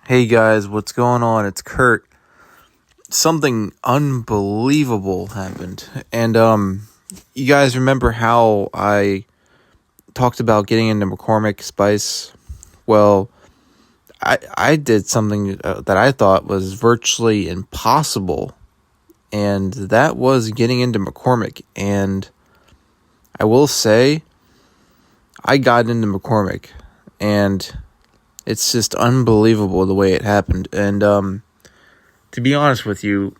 Hey guys, what's going on? It's Kurt. Something unbelievable happened. And you guys remember how I talked about getting into McCormick Spice? Well, I did something that I thought was virtually impossible, and that was getting into McCormick. And I will say I got into McCormick, and it's just unbelievable the way it happened. And to be honest with you,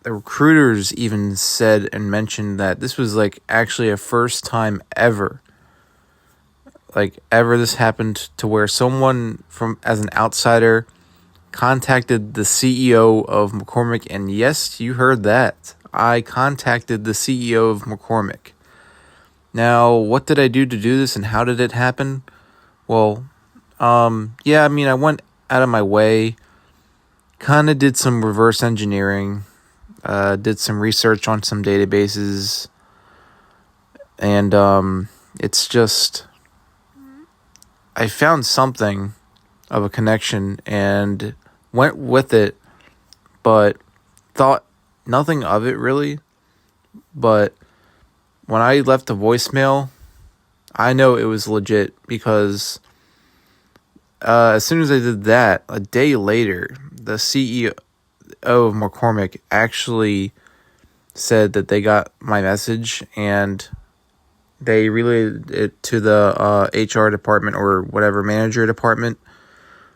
the recruiters even said and mentioned that this was actually a first time ever this happened to where someone from as an outsider contacted the CEO of McCormick. And yes, you heard that, I contacted the CEO of McCormick. Now, what did I do to do this, and how did it happen? Well, I went out of my way, kind of did some reverse engineering, did some research on some databases, and it's just, I found something of a connection and went with it, but thought nothing of it really. But when I left a voicemail, I know it was legit, because as soon as I did that, a day later, the CEO of McCormick actually said that they got my message and they relayed it to the HR department or whatever, manager department.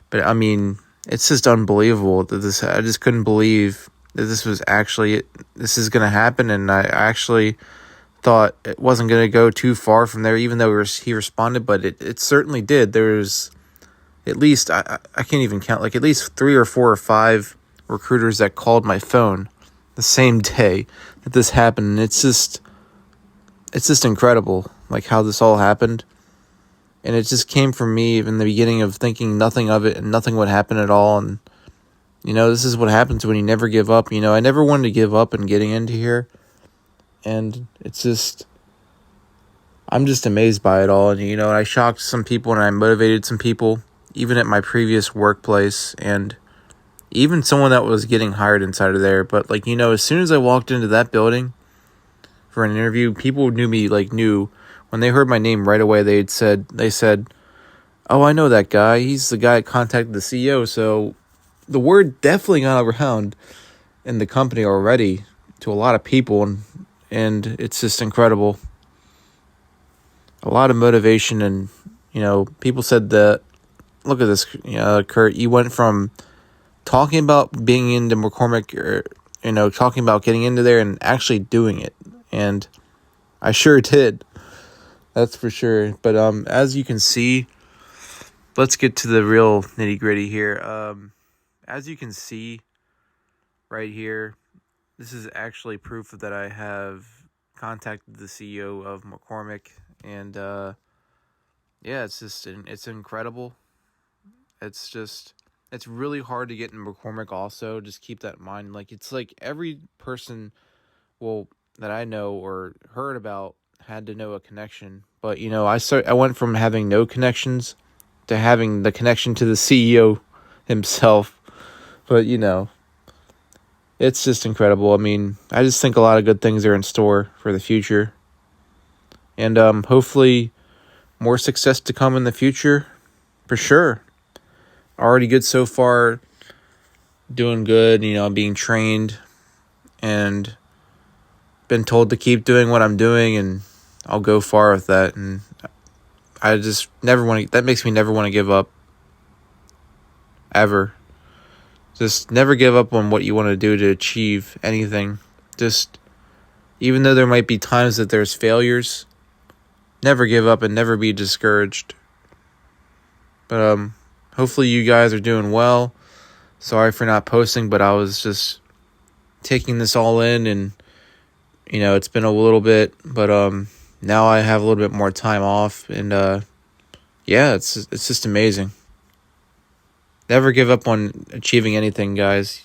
But I mean, it's just unbelievable that I just couldn't believe that this was actually, this is going to happen. And I actually thought it wasn't going to go too far from there, even though he responded, but it certainly did. There's at least, I can't even count, at least 3 or 4 or 5 recruiters that called my phone the same day that this happened. And it's just incredible, how this all happened. And it just came from me in the beginning of thinking nothing of it and nothing would happen at all. And, this is what happens when you never give up. I never wanted to give up in getting into here. And it's just, I'm just amazed by it all. And, I shocked some people and I motivated some people, even at my previous workplace, and even someone that was getting hired inside of there. But, as soon as I walked into that building for an interview, people knew me, knew when they heard my name right away. They said, "Oh, I know that guy. He's the guy that contacted the CEO." So the word definitely got around in the company already to a lot of people, and it's just incredible. A lot of motivation, and people said that, look at this, Kurt, you went from talking about being into McCormick, or talking about getting into there, and actually doing it. And I sure did. That's for sure. But as you can see, let's get to the real nitty gritty here. As you can see right here, this is actually proof that I have contacted the CEO of McCormick. And it's incredible. It's really hard to get in McCormick also. Just keep that in mind. It's every person, that I know or heard about had to know a connection. But, I went from having no connections to having the connection to the CEO himself. But, it's just incredible. I mean, I just think a lot of good things are in store for the future. And hopefully more success to come in the future, for sure. Already good so far, doing good, being trained and been told to keep doing what I'm doing, and I'll go far with that. And I just that makes me never want to give up, ever. Just never give up on what you want to do to achieve anything. Just, even though there might be times that there's failures, never give up and never be discouraged. But hopefully you guys are doing well. Sorry for not posting, but I was just taking this all in, and it's been a little bit, but now I have a little bit more time off, and it's just amazing. Never give up on achieving anything, guys.